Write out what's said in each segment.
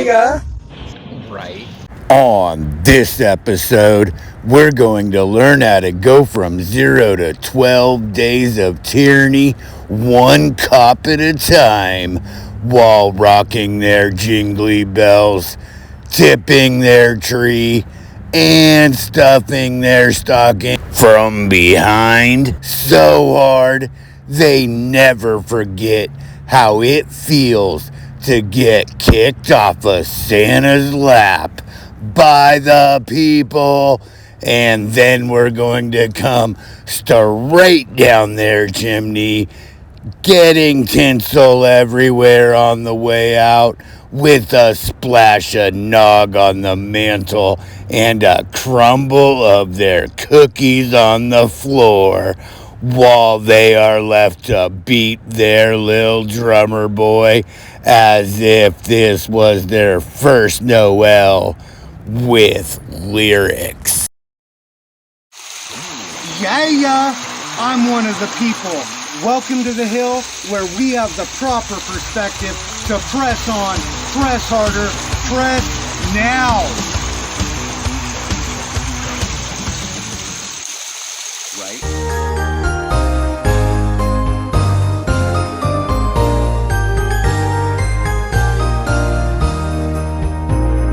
Yeah. Right. On this episode, we're going to learn how to go from 0 to 12 days of tyranny, one cop at a time, while rocking their jingly bells, tipping their tree, and stuffing their stocking from behind so hard they never forget how it feels to get kicked off of Santa's lap by the people. And then we're going to come straight down their chimney, getting tinsel everywhere on the way out, with a splash of nog on the mantle and a crumble of their cookies on the floor, while they are left to beat their LIL drummer boy as if this was their first Noel with lyrics. Yeah, I'm one of the people. Welcome to the hill where we have the proper perspective to press on, press harder, press now. Right.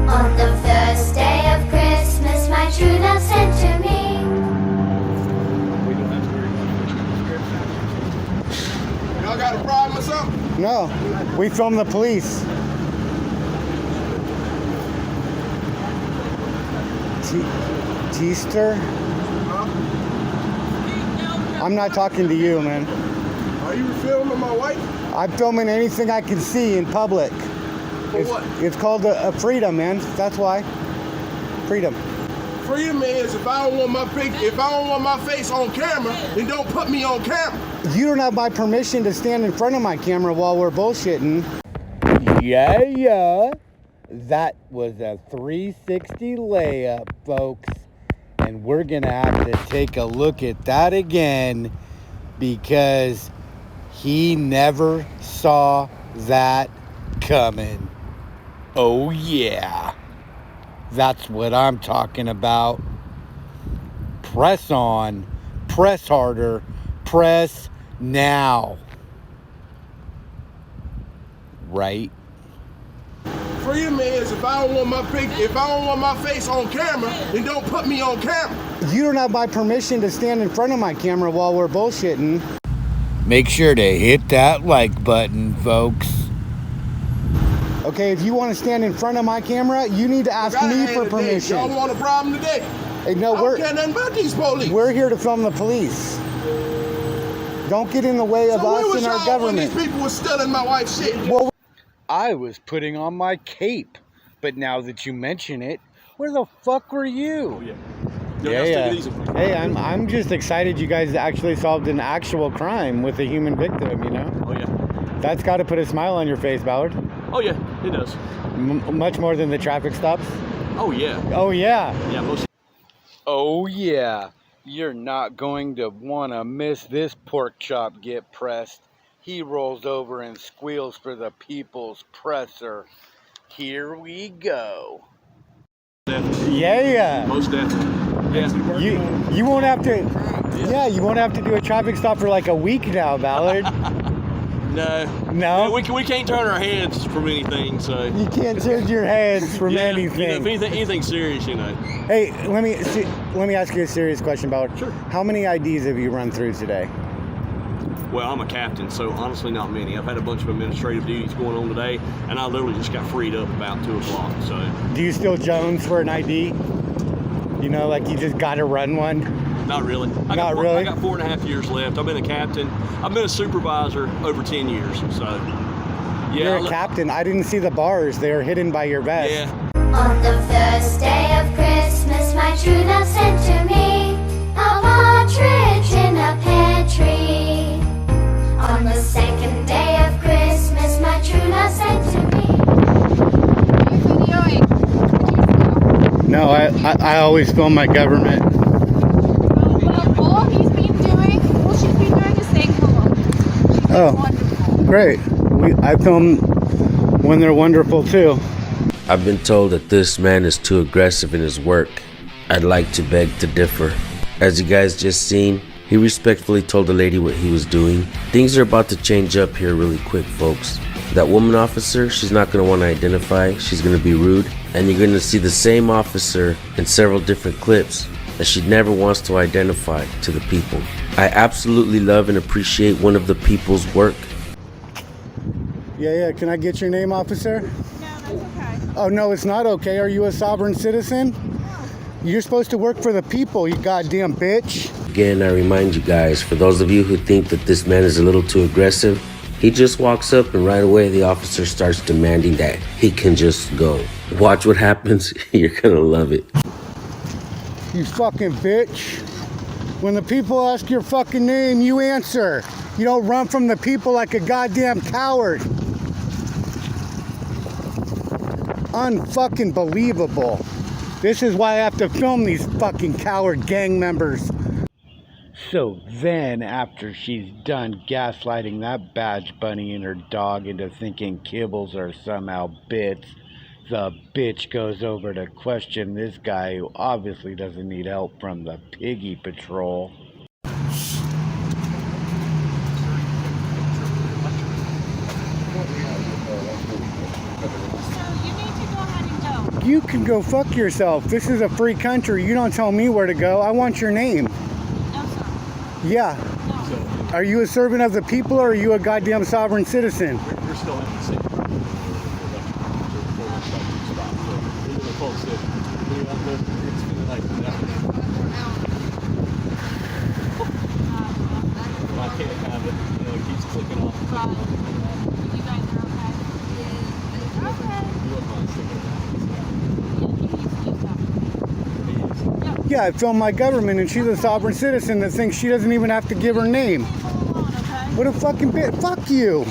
On the first day of Christmas, my true love sent to me. Y'all got a problem or something? No, we from the police. Teaster? I'm not talking to you, man. Are you filming my wife? I'm filming anything I can see in public. For what? It's called a freedom, man. That's why. Freedom. Freedom is if I don't want my face on camera, then don't put me on camera. You don't have my permission to stand in front of my camera while we're bullshitting. Yeah. That was a 360 layup, folks. And we're going to have to take a look at that again, because he never saw that coming. Oh, yeah. That's what I'm talking about. Press on, press harder, press now. Right? Freedom is if I don't want my face on camera, then don't put me on camera. You don't have my permission to stand in front of my camera while we're bullshitting. Make sure to hit that like button, folks. Okay, if you want to stand in front of my camera, you need to ask me for permission. Y'all want a problem today? Hey, no, I don't care nothing about these police. We're here to film the police. Don't get in the way of us and our government. When these people were stealing my wife's shit. Well, I was putting on my cape, but now that you mention it, where the fuck were you? Oh, yeah. Yeah. Hey, I'm just excited you guys actually solved an actual crime with a human victim, you know? Oh, yeah. That's got to put a smile on your face, Ballard. Oh, yeah, it does. Much more than the traffic stops? Oh, yeah. Oh, yeah. Yeah, most. Oh, yeah. You're not going to want to miss this pork chop get pressed. He rolls over and squeals for the people's presser. Here we go. Definitely. Yeah. Most definitely. Yeah. You won't have to. Yeah, you won't have to do a traffic stop for like a week now, Ballard. No. No. We can't turn our heads from anything, so. You can't turn your heads from anything. If anything serious, you know. Hey, let me ask you a serious question, Ballard. Sure. How many IDs have you run through today? Well, I'm a captain, so honestly, not many. I've had a bunch of administrative duties going on today, and I literally just got freed up about 2 o'clock. So. Do you still Jones for an ID? You know, like you just got to run one? Not really. I got 4.5 years left. I've been a captain. I've been a supervisor over 10 years. So, yeah. You're a captain. I didn't see the bars. They were hidden by your vest. Yeah. On the first day of Christmas, my true love sent to me a partridge in a pear tree. On the second day of Christmas, my true love sent to me. What are you doing? No, I always film my government. Well, all she's been doing is staying home. She's been wonderful. Great. I film when they're wonderful too. I've been told that this man is too aggressive in his work. I'd like to beg to differ. As you guys just seen, he respectfully told the lady what he was doing. Things are about to change up here really quick, folks. That woman officer, she's not going to want to identify. She's going to be rude. And you're going to see the same officer in several different clips that she never wants to identify to the people. I absolutely love and appreciate one of the people's work. Yeah, can I get your name, officer? No, that's okay. Oh, no, it's not okay. Are you a sovereign citizen? You're supposed to work for the people, you goddamn bitch. Again, I remind you guys, for those of you who think that this man is a little too aggressive, he just walks up and right away the officer starts demanding that he can just go. Watch what happens. You're gonna love it. You fucking bitch. When the people ask your fucking name, you answer. You don't run from the people like a goddamn coward. Unfucking believable. This is why I have to film these fucking coward gang members. So then, after she's done gaslighting that badge bunny and her dog into thinking kibbles are somehow bits, the bitch goes over to question this guy who obviously doesn't need help from the piggy patrol. You can go fuck yourself. This is a free country. You don't tell me where to go. I want your name. No, sir. Yeah. No. Are you a servant of the people or are you a goddamn sovereign citizen? We're still in the same. Folks that it's been like that. I can't have it. You know, it keeps clicking off. Right. You guys are okay? Okay. You wouldn't mind sticking it out. Yeah, I film my government and she's a sovereign citizen that thinks she doesn't even have to give her name. What a fucking bitch. Fuck you.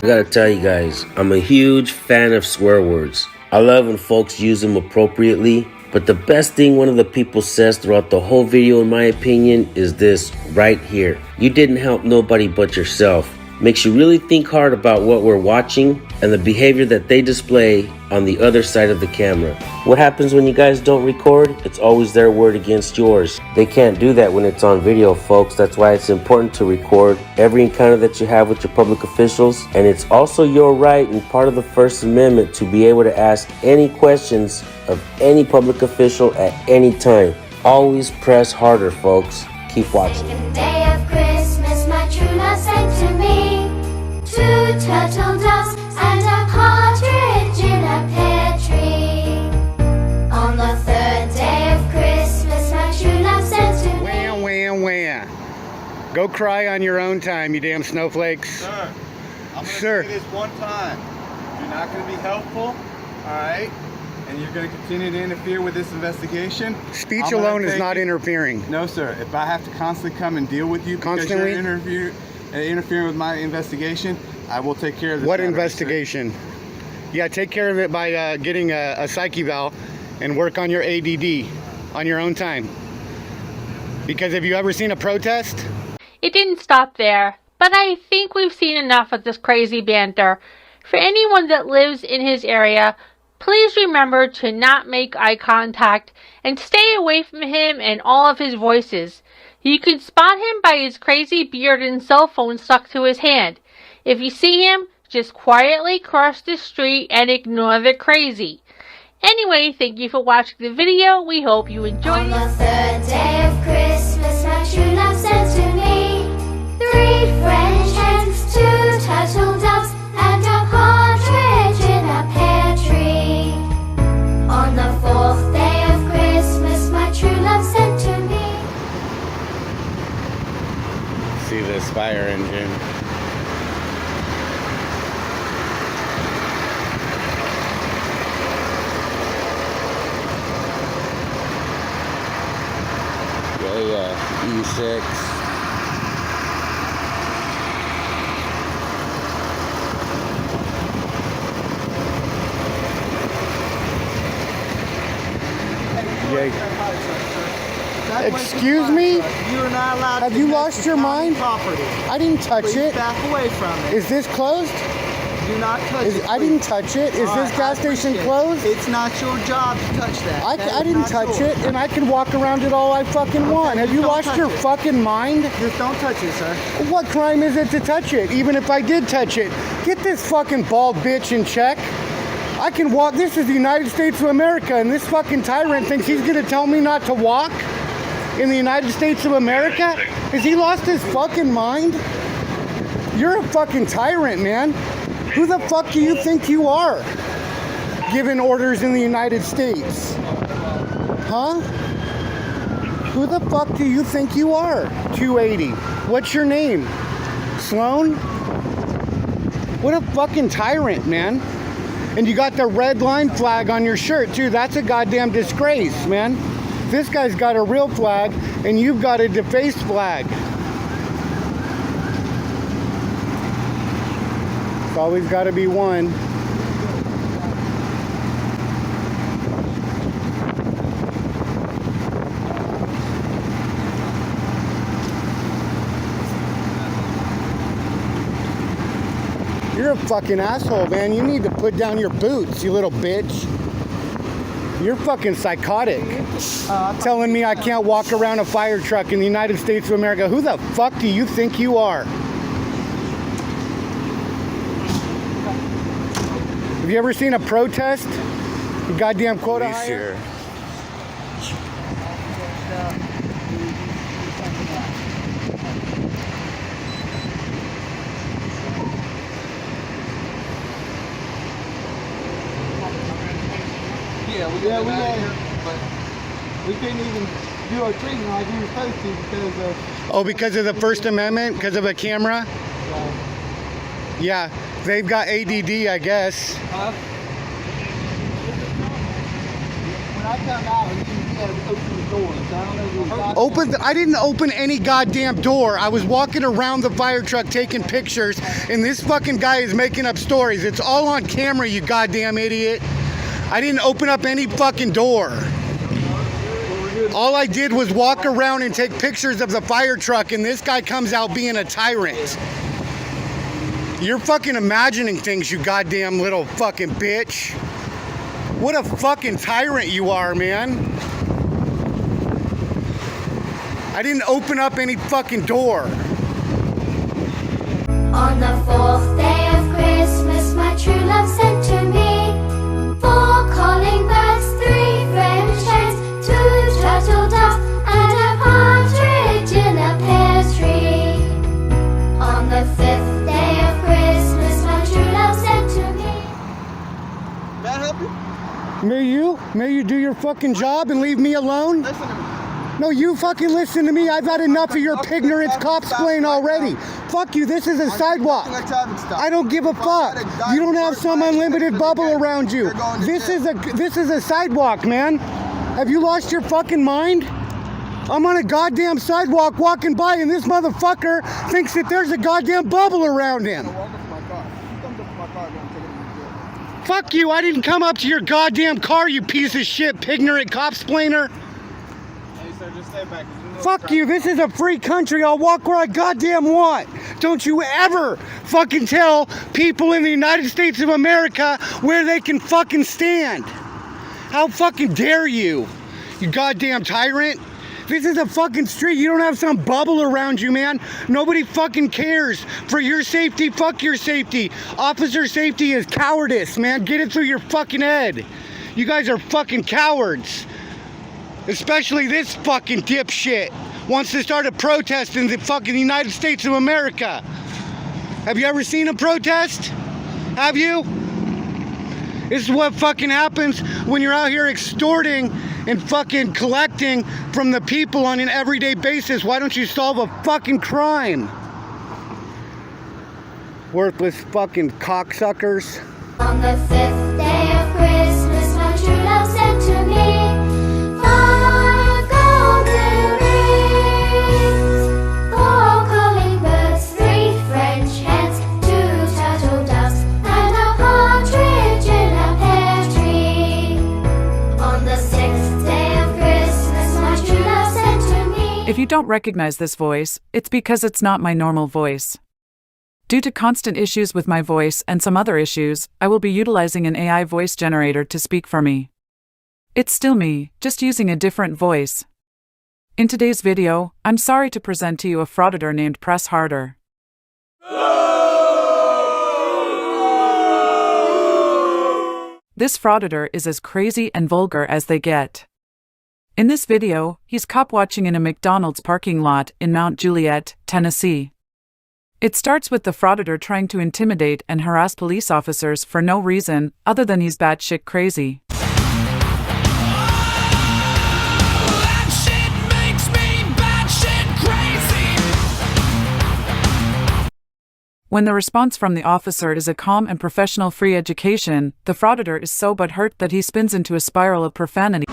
I gotta tell you guys, I'm a huge fan of swear words. I love when folks use them appropriately, but the best thing one of the people says throughout the whole video, in my opinion, is this right here. You didn't help nobody but yourself. Makes you really think hard about what we're watching and the behavior that they display on the other side of the camera. What happens when you guys don't record? It's always their word against yours. They can't do that when it's on video, folks. That's why it's important to record every encounter that you have with your public officials. And it's also your right and part of the First Amendment to be able to ask any questions of any public official at any time. Always press harder, folks. Keep watching. Second day of Christmas, my true love sent to me 2 turtle doves and a partridge in a pear tree. On the 3rd day of Christmas, my true love sent to me. Wham. Go cry on your own time, you damn snowflakes. Sir, I'm going to Sir. say this one time. You're not going to be helpful, all right? And you're going to continue to interfere with this investigation. Speech I'm gonna alone is take not it- interfering. No, sir. If I have to constantly come and deal with you because you're interfering with my investigation, I will take care of this. What matter, investigation? Yeah, take care of it by getting a psyche valve and work on your ADD on your own time. Because have you ever seen a protest? It didn't stop there, but I think we've seen enough of this crazy banter. For anyone that lives in his area, please remember to not make eye contact and stay away from him and all of his voices. You can spot him by his crazy beard and cell phone stuck to his hand. If you see him, just quietly cross the street and ignore the crazy. Anyway, thank you for watching the video. We hope you enjoyed it. On the 3rd day of Christmas, my true love sent to me 3 French hens, 2 turtle doves, and a partridge in a pear tree. On the 4th day of Christmas, my true love sent to me. See this fire engine. E6. Excuse me? You're not allowed to. Have you lost your mind? Property. I didn't touch Please it. back away from it. Is this closed? Do not touch it. I didn't touch it. Is this gas station closed? It's not your job to touch that. I didn't touch it, and I can walk around it all I fucking want. Have you lost your fucking mind? Just don't touch it, sir. What crime is it to touch it, even if I did touch it? Get this fucking bald bitch in check. I can walk. This is the United States of America, and this fucking tyrant thinks he's gonna tell me not to walk in the United States of America? Has he lost his fucking mind? You're a fucking tyrant, man. Who the fuck do you think you are? Giving orders in the United States. Huh? Who the fuck do you think you are? 280. What's your name? Sloan? What a fucking tyrant, man. And you got the red line flag on your shirt, too. That's a goddamn disgrace, man. This guy's got a real flag, and you've got a defaced flag. It's always got to be one. You're a fucking asshole, man. You need to put down your boots, you little bitch. You're fucking psychotic. Telling me I can't walk around a fire truck in the United States of America. Who the fuck do you think you are? Have you ever seen a protest? You goddamn quota hire? Yeah, we had, but we couldn't even do our treatment like we were supposed to because of... Oh, because of the First Amendment? Because of a camera? Yeah, they've got ADD, I guess. When I come out, you had to open the door, so I don't know if I didn't open any goddamn door. I was walking around the fire truck taking pictures, and this fucking guy is making up stories. It's all on camera, you goddamn idiot. I didn't open up any fucking door. All I did was walk around and take pictures of the fire truck, and this guy comes out being a tyrant. You're fucking imagining things, you goddamn little fucking bitch. What a fucking tyrant you are, man. I didn't open up any fucking door. On the fourth day of Christmas, my true love sent to me 4 calling birds, 3 French hens, 2 turtle doves, and a partridge in a pear tree. On the 5th day of Christmas, my true love sent to me. May I help you? May you do your fucking job and leave me alone? Listen to me. No, you fucking listen to me. I've had enough of your ignorance cop-splain already. Fuck you, this is a sidewalk. I don't give a fuck. You don't have some unlimited bubble around you. This is a sidewalk, man. Have you lost your fucking mind? I'm on a goddamn sidewalk walking by, and this motherfucker thinks that there's a goddamn bubble around him. Fuck you, I didn't come up to your goddamn car, you piece of shit, ignorant cop-splainer. Just stay back. Fuck you, this is a free country. I'll walk where I goddamn want. Don't you ever fucking tell people in the United States of America where they can fucking stand. How fucking dare you, you goddamn tyrant. This is a fucking street. You don't have some bubble around you, man. Nobody fucking cares. For your safety, fuck your safety. Officer safety is cowardice, man. Get it through your fucking head. You guys are fucking cowards. Especially this fucking dipshit wants to start a protest in the fucking United States of America. Have you ever seen a protest? Have you? This is what fucking happens when you're out here extorting and fucking collecting from the people on an everyday basis. Why don't you solve a fucking crime? Worthless fucking cocksuckers. On the 5th day of Christmas, my true love sent to me 5 golden rings, 4 calling birds, 3 French hens, 2 turtle doves, and a partridge in a pear tree. On the 6th day of Christmas, my true love sent to you don't recognize this voice, it's because it's not my normal voice. Due to constant issues with my voice and some other issues, I will be utilizing an AI voice generator to speak for me. It's still me, just using a different voice. In today's video, I'm sorry to present to you a frauditor named Press Harder. This frauditor is as crazy and vulgar as they get. In this video, he's cop watching in a McDonald's parking lot in Mount Juliet, Tennessee. It starts with the frauditor trying to intimidate and harass police officers for no reason other than he's batshit crazy. When the response from the officer is a calm and professional free education, the frauditor is so butthurt that he spins into a spiral of profanity.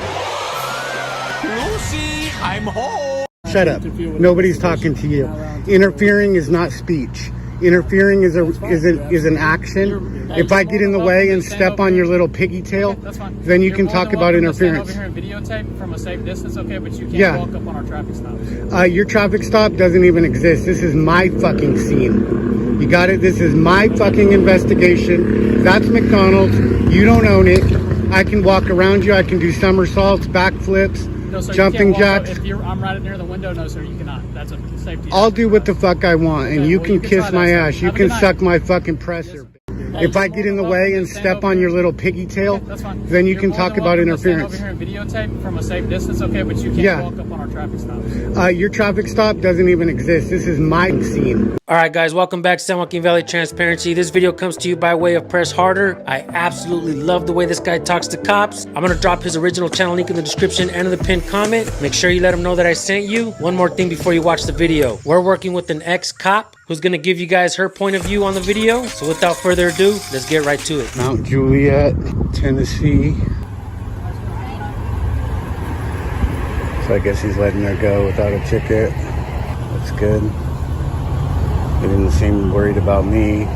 Lucy, I'm home. Shut up. Nobody's talking to you. Interfering is not speech. Interfering is an action. If I get in the way and step on your little piggy tail, then you can talk about interference. Over here and videotape from a safe distance, okay? But you can't walk up on our traffic stops. Your traffic stop doesn't even exist. This is my fucking scene. You got it? This is my fucking investigation. That's McDonald's. You don't own it. I can walk around you. I can do somersaults, backflips. No, sir, jumping jacks. I'm right near the window. No, sir, you cannot. That's a safety. I'll do what the fuck I want, and you can kiss my ass. You can suck my fucking presser. If I get in the way and step on your little piggy tail, then you can talk about interference. Over here and videotape from a safe distance, okay? But you can't walk up on our traffic stops. Your traffic stop doesn't even exist. This is my scene. Alright guys, welcome back to San Joaquin Valley Transparency. This video comes to you by way of Press Harder. I absolutely love the way this guy talks to cops. I'm going to drop his original channel link in the description and in the pinned comment. Make sure you let him know that I sent you. One more thing before you watch the video. We're working with an ex-cop who's going to give you guys her point of view on the video. So without further ado, let's get right to it. Mount Juliet, Tennessee. So I guess he's letting her go without a ticket. That's good. They didn't seem worried about me.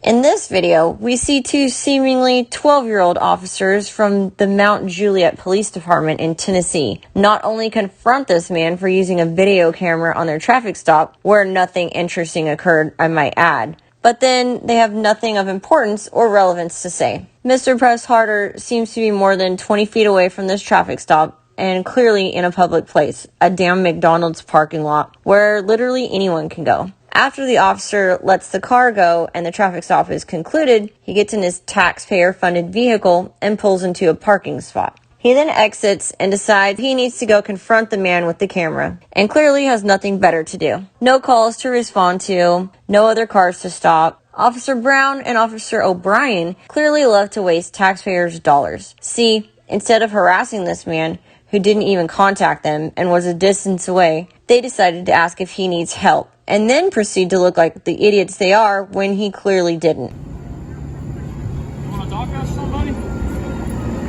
In this video, we see two seemingly 12-year-old officers from the Mount Juliet Police Department in Tennessee not only confront this man for using a video camera on their traffic stop, where nothing interesting occurred, I might add, but then they have nothing of importance or relevance to say. Mr. Press Harder seems to be more than 20 feet away from this traffic stop and clearly in a public place, a damn McDonald's parking lot where literally anyone can go. After the officer lets the car go and the traffic stop is concluded, he gets in his taxpayer-funded vehicle and pulls into a parking spot. He then exits and decides he needs to go confront the man with the camera, and clearly has nothing better to do. No calls to respond to, no other cars to stop. Officer Brown and Officer O'Brien clearly love to waste taxpayers' dollars. See, instead of harassing this man, who didn't even contact them and was a distance away, they decided to ask if he needs help, and then proceed to look like the idiots they are when he clearly didn't. You want to talk to somebody?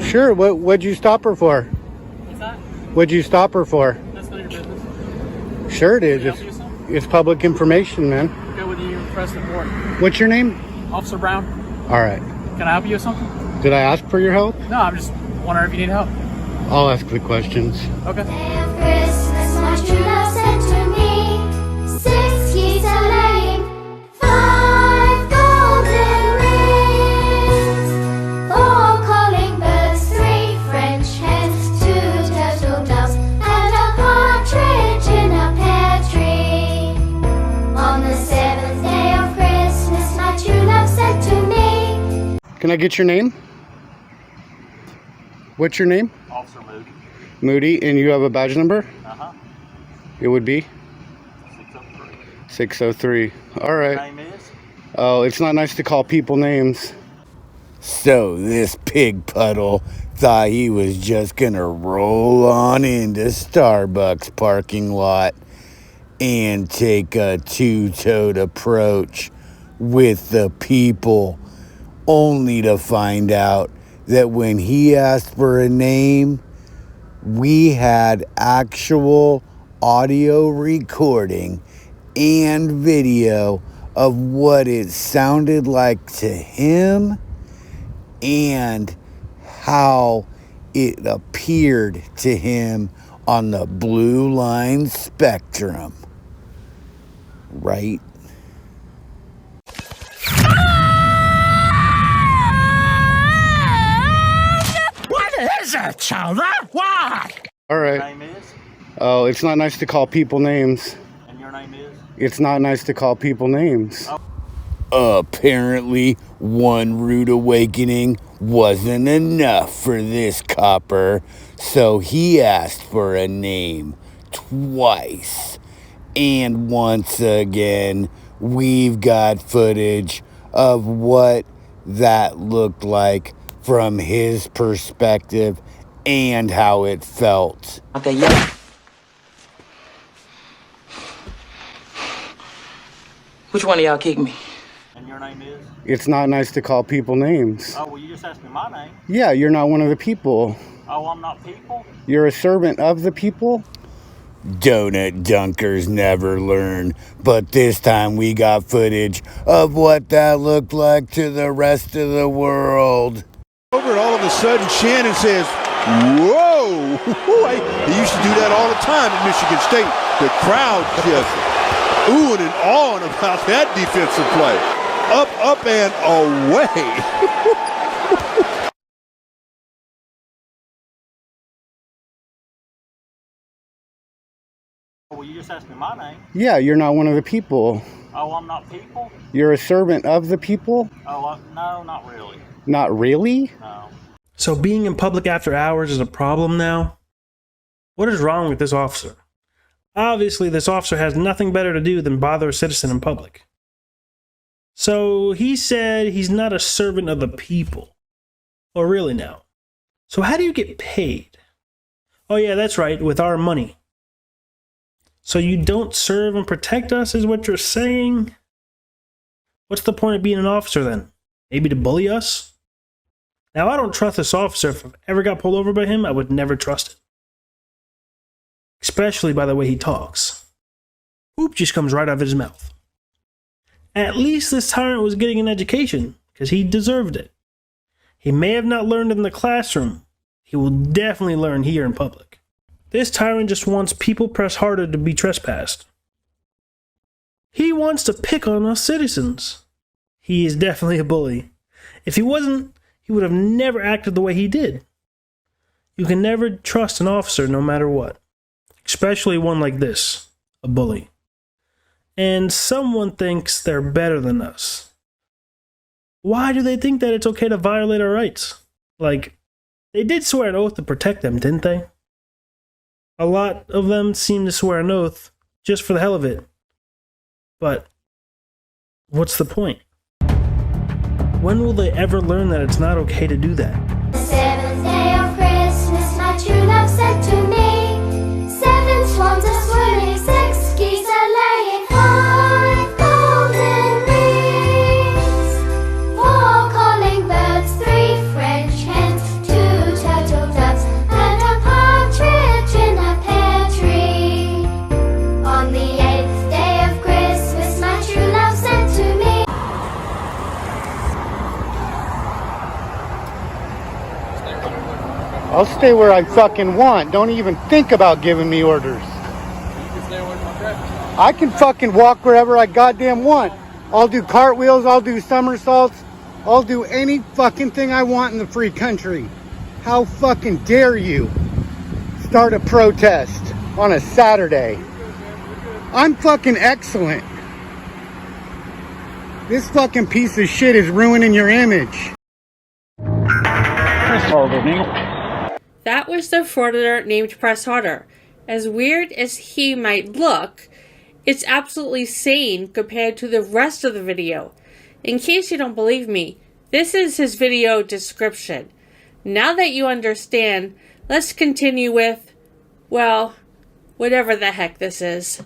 Sure, what'd you stop her for? What's that? What'd you stop her for? That's none of your business. Sure it is. It's public information, man. Go with you, press the board. What's your name? Officer Brown. All right. Can I help you with something? Did I ask for your help? No, I'm just wondering if you need help. I'll ask the questions. Okay. Christmas, my true love sent to me 6 geese a laying, 5 golden rings, 4 calling birds, 3 French hens, 2 turtle doves, and a partridge in a pear tree. On the 7th day of Christmas, my true love sent to me. Can I get your name? What's your name? Officer Moody. Moody, and you have a badge number? Uh-huh. It would be? 603. 603. All right. Your name is? Oh, it's not nice to call people names. So this pig puddle thought he was just gonna roll on into Starbucks parking lot and take a two-toed approach with the people, only to find out that when he asked for a name, we had actual audio recording and video of what it sounded like to him and how it appeared to him on the blue line spectrum, right? What is it, children? Why? All right. Your name is? Oh, it's not nice to call people names. And your name is? It's not nice to call people names. Apparently, one rude awakening wasn't enough for this copper, so he asked for a name twice. And once again, we've got footage of what that looked like from his perspective and how it felt. Okay, yeah. Which one of y'all kicked me? And your name is? It's not nice to call people names. Oh, well, you just asked me my name. Yeah, you're not one of the people. Oh, I'm not people? You're a servant of the people? Donut dunkers never learn, but this time we got footage of what that looked like to the rest of the world. Over and all of a sudden Shannon says, whoa! He used to do that all the time at Michigan State. The crowd just oohing and awing about that defensive play. Up and away. Well, you just asked me my name. Yeah, you're not one of the people. Oh, I'm not people? You're a servant of the people? Oh, no, not really. Not really? No. So being in public after hours is a problem now? What is wrong with this officer? Obviously, this officer has nothing better to do than bother a citizen in public. So he said he's not a servant of the people. Or really now. So how do you get paid? Oh yeah, that's right, with our money. So you don't serve and protect us is what you're saying? What's the point of being an officer then? Maybe to bully us? Now I don't trust this officer. If I ever got pulled over by him, I would never trust him. Especially by the way he talks. Poop just comes right out of his mouth. At least this tyrant was getting an education, because he deserved it. He may have not learned in the classroom. He will definitely learn here in public. This tyrant just wants people press harder to be trespassed. He wants to pick on us citizens. He is definitely a bully. If he wasn't, he would have never acted the way he did. You can never trust an officer no matter what. Especially one like this, a bully. And someone thinks they're better than us. Why do they think that it's okay to violate our rights? Like, they did swear an oath to protect them, didn't they? A lot of them seem to swear an oath just for the hell of it. But what's the point? When will they ever learn that it's not okay to do that? The seventh day of Christmas, my true love said to me, 7 swans are swimming, 6 geese are laying, 5 golden rings, 4 calling birds, 3 French hens, 2 turtle doves, and a partridge in a pear tree. On the 8th day of Christmas, my true love said to me. I'll stay where I fucking want. Don't even think about giving me orders. I can fucking walk wherever I goddamn want. I'll do cartwheels, I'll do somersaults, I'll do any fucking thing I want in the free country. How fucking dare you start a protest on a Saturday? I'm fucking excellent. This fucking piece of shit is ruining your image. That was the frauditor named Press Harder. As weird as he might look, it's absolutely sane compared to the rest of the video. In case you don't believe me, this is his video description. Now that you understand, let's continue with, well, whatever the heck this is.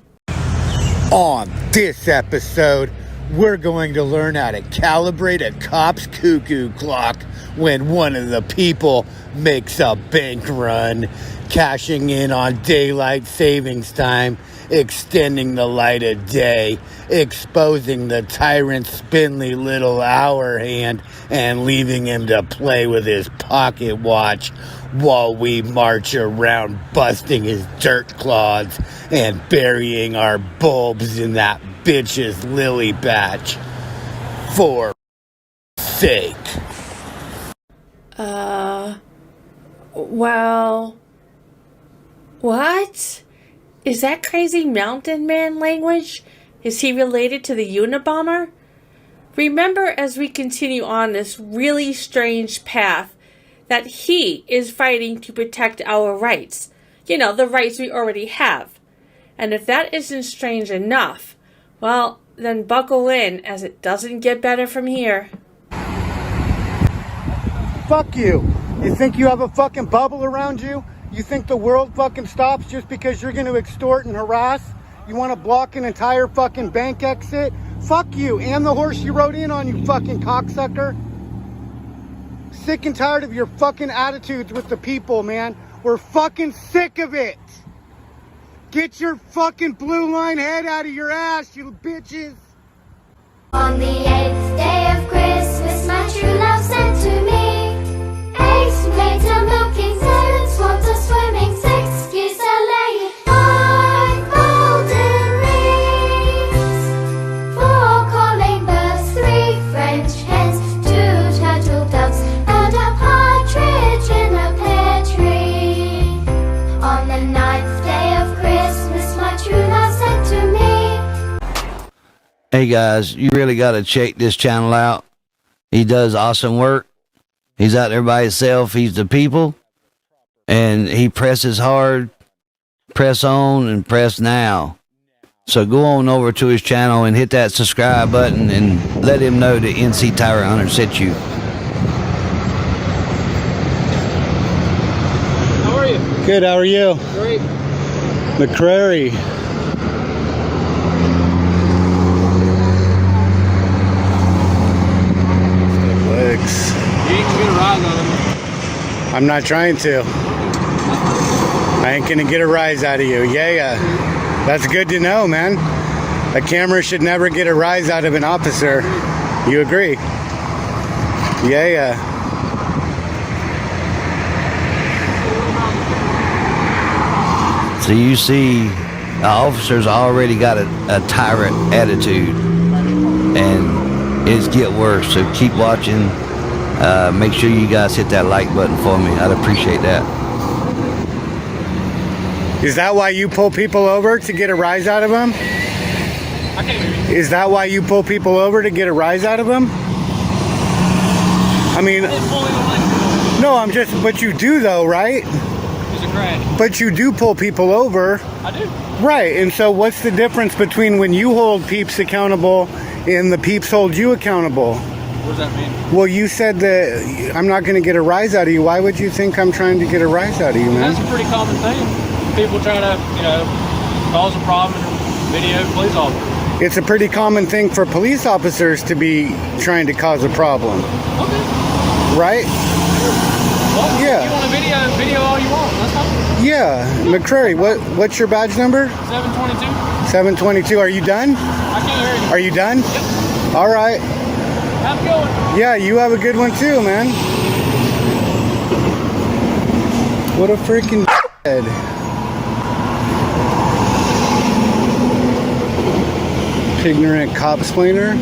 On this episode, we're going to learn how to calibrate a cop's cuckoo clock when one of the people makes a bank run, cashing in on daylight savings time extending the light of day, exposing the tyrant's spindly little hour hand, and leaving him to play with his pocket watch while we march around busting his dirt clods and burying our bulbs in that bitch's lily patch. For sake. Well, what? Is that crazy mountain man language? Is he related to the Unabomber? Remember, as we continue on this really strange path, that he is fighting to protect our rights. You know, the rights we already have. And if that isn't strange enough, well, then buckle in, as it doesn't get better from here. Fuck you. You think you have a fucking bubble around you? You think the world fucking stops just because you're going to extort and harass? You want to block an entire fucking bank exit? Fuck you and the horse you rode in on, you fucking cocksucker. Sick and tired of your fucking attitudes with the people, man. We're fucking sick of it. Get your fucking blue line head out of your ass, you bitches. On the 8th day of Christmas, my true love sent to me 8 maids a milking, 7 swans a swimming, 6 geese a laying, 5 golden rings, 4 calling birds, 3 French hens, 2 turtle doves, and a partridge in a pear tree. On the 9th day of Christmas, my true love sent to me. Hey guys, you really got to check this channel out. He does awesome work. He's out there by himself. He's the people. And he presses hard, press on, and press now. So go on over to his channel and hit that subscribe button and let him know that NC Tyrant Hunter sent you. How are you? Good, how are you? Great. McCrary. Legs. You ain't gonna get a rise out of me. I'm not trying to. I ain't gonna get a rise out of you. Yeah. That's good to know, man. A camera should never get a rise out of an officer. You agree? Yeah. So you see, the officer's already got a tyrant attitude. And it's get worse. So keep watching. Make sure you guys hit that like button for me. I'd appreciate that. Is that why you pull people over to get a rise out of them? I can't hear you. Is that why you pull people over to get a rise out of them? I mean, no, but you do though, right? It's a crash. But you do pull people over. I do. Right, and so what's the difference between when you hold peeps accountable and the peeps hold you accountable? What does that mean? Well, you said that I'm not going to get a rise out of you. Why would you think I'm trying to get a rise out of you, man? That's a pretty common thing. People try to, cause a problem in video police officers. It's a pretty common thing for police officers to be trying to cause a problem. Okay. Right? Well, yeah. If you want a video all you want. That's fine. Yeah. McCrary, what's your badge number? 722. 722. Are you done? I can't hear you. Are you done? Yep. All right. Have a good one. Yeah, you have a good one too, man. What a freaking head. Ignorant cop explainer.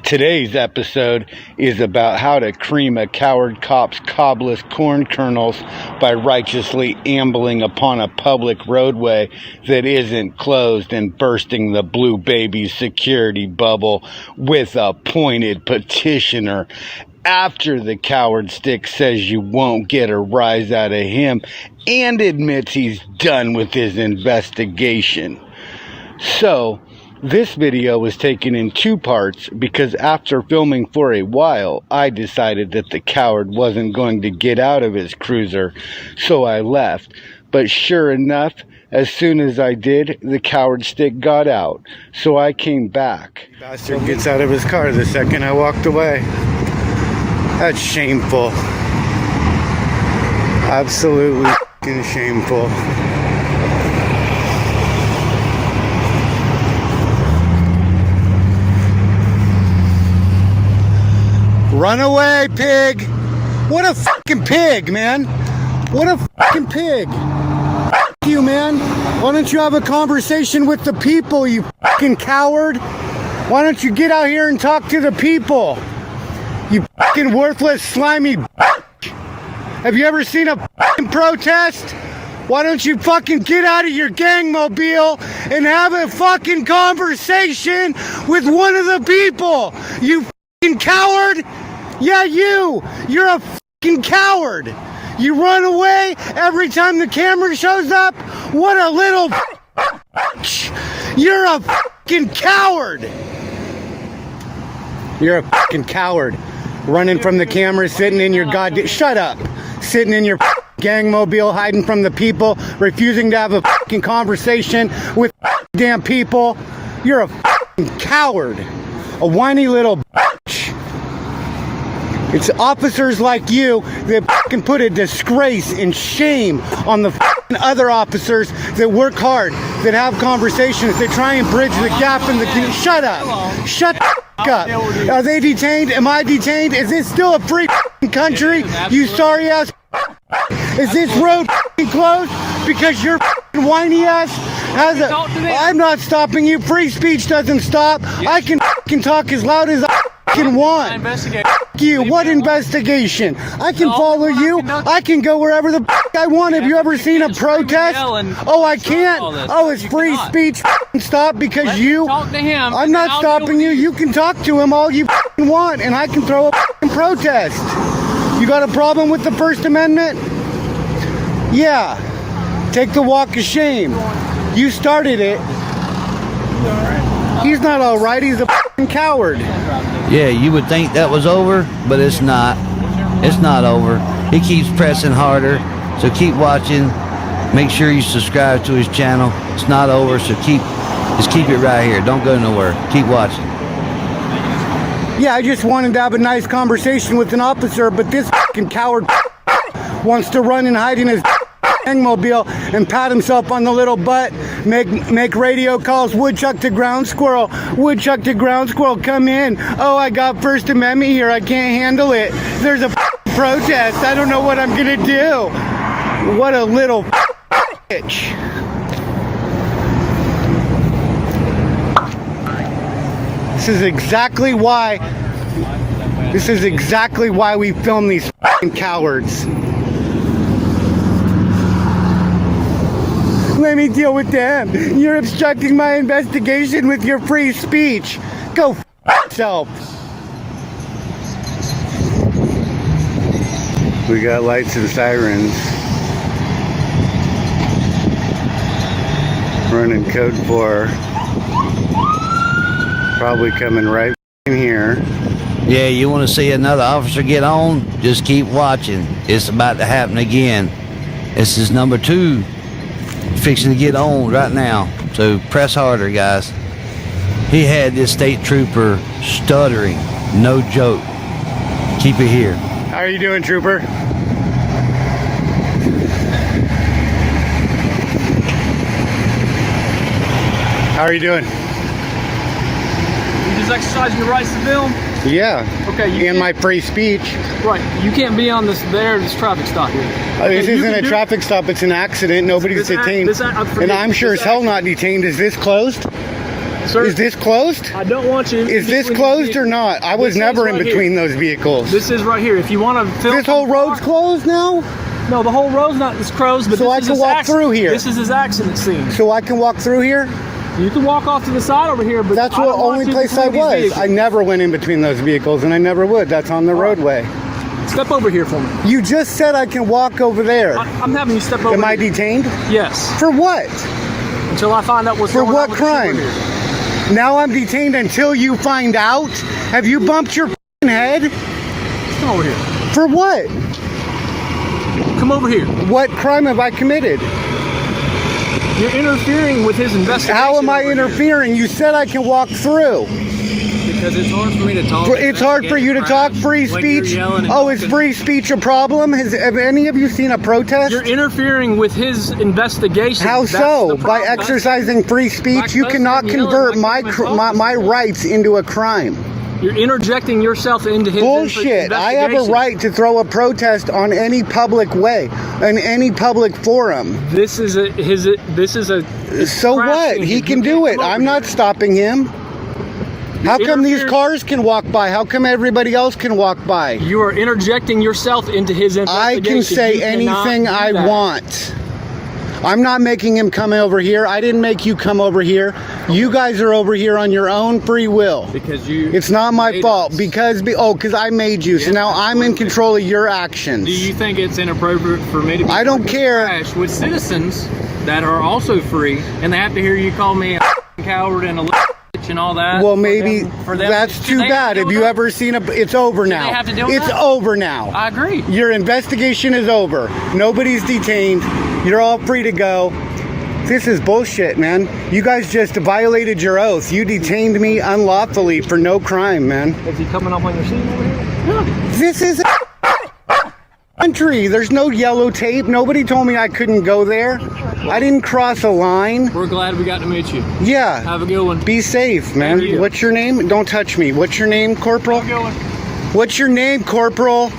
Today's episode is about how to cream a coward cop's cobbless corn kernels by righteously ambling upon a public roadway that isn't closed and bursting the blue baby's security bubble with a pointed petitioner after the coward stick says you won't get a rise out of him and admits he's done with his investigation. So, this video was taken in 2 parts because after filming for a while, I decided that the coward wasn't going to get out of his cruiser, so I left. But sure enough, as soon as I did, the coward stick got out, so I came back. Bastard gets out of his car the second I walked away. That's shameful. Absolutely f***ing shameful. Run away, pig. What a fucking pig, man. What a fucking pig. Fuck you, man. Why don't you have a conversation with the people, you fucking coward? Why don't you get out here and talk to the people? You fucking worthless, slimy bitch. Have you ever seen a fucking protest? Why don't you fucking get out of your gang mobile and have a fucking conversation with one of the people? You fucking coward. Yeah, you're a fucking coward. You run away every time the camera shows up. What a little bitch. You're a fucking coward. You're a fucking coward. Running from the camera, sitting in your goddamn... Shut up. Sitting in your gang mobile, hiding from the people, refusing to have a fucking conversation with damn people. You're a fucking coward. A whiny little bitch. It's officers like you that fucking put a disgrace and shame on the fucking other officers that work hard, that have conversations, that try and bridge the gap in the... Shut up. Shut the fuck up. Are they detained? Am I detained? Is this still a free fucking country? You sorry ass. Is this road fucking closed because your fucking whiny ass has a... I'm not stopping you. Free speech doesn't stop. I can fucking talk as loud as I fucking want. Fuck you. What investigation? I can follow you. I can go wherever the fuck I want. Have you ever seen a protest? Oh, I can't. Oh, it's free speech fucking stop because you... I'm not stopping you. You can talk to him all you fucking want and I can throw a fucking protest. You got a problem with the First Amendment? Yeah. Take the walk of shame. You started it. He's not alright, he's a fucking coward. Yeah, you would think that was over, but it's not. It's not over. He keeps pressing harder, so keep watching. Make sure you subscribe to his channel. It's not over, so just keep it right here. Don't go nowhere. Keep watching. Yeah, I just wanted to have a nice conversation with an officer, but this fucking coward wants to run and hide in his mobile and pat himself on the little butt, make radio calls, woodchuck to ground squirrel, woodchuck to ground squirrel, come in. Oh, I got First Amendment here, I can't handle it. There's a protest, I don't know what I'm gonna do. What a little bitch. This is exactly why we film these fucking cowards. Let me deal with them. You're obstructing my investigation with your free speech. Go f*** yourself. We got lights and sirens. Running code 4. Probably coming right in here. Yeah, you want to see another officer get on? Just keep watching. It's about to happen again. This is number 2. Fixing to get on right now. So press harder, guys. He had this state trooper stuttering. No joke. Keep it here. How are you doing, trooper? How are you doing? You just exercising your rights to film? Yeah. Okay. And my free speech. Right. You can't be on this traffic stop here. This isn't a traffic stop. It's an accident. Nobody's detained. And I'm sure as hell not detained. Is this closed? Sir, is this closed? I don't want you. Is this closed or not? I was never in between those vehicles. This is right here. If you want to film. This whole road's closed now? No, the whole road's not closed. But so I can walk through here. This is his accident scene. So I can walk through here? You can walk off to the side over here, but that's the only place I was. I never went in between those vehicles, and I never would. That's on the roadway. Step over here for me. You just said I can walk over there. I'm having you step over. Am I detained? Yes. For what? Until I find out what's going on. For what crime? Now I'm detained until you find out? Have you bumped your head? Come over here. For what? Come over here. What crime have I committed? You're interfering with his investigation. How am I interfering? You said I can walk through. Because it's hard for me to talk. It's hard for you to talk free speech? Oh, is free speech a problem? Have any of you seen a protest? You're interfering with his investigation. How so? By exercising free speech, you cannot convert my rights into a crime. You're interjecting yourself into his bullshit. I have a right to throw a protest on any public way, in any public forum. This is a so what? He can do it. I'm not stopping him. How come these cars can walk by? How come everybody else can walk by? You are interjecting yourself into his investigation. I can say anything I want. I'm not making him come over here. I didn't make you come over here. You guys are over here on your own free will. Because you. It's not my fault. Because I made you. So now I'm in control of your actions. Do you think it's inappropriate for me to be I don't care. trash with citizens that are also free, and they have to hear you call me a coward and a bitch and all that? Well, maybe that's too bad. Have you that? ever seen it's over now. They have to deal with it's that? over now. I agree. Your investigation is over. Nobody's detained. You're all free to go. This is bullshit, man. You guys just violated your oath. You detained me unlawfully for no crime, man. Is he coming up on your scene over here? Yeah. This is a country. There's no yellow tape. Nobody told me I couldn't go there. I didn't cross a line. We're glad we got to meet you. Yeah. Have a good one. Be safe, man. You. What's your name? Don't touch me. What's your name, Corporal? Have a good one. What's your name, Corporal?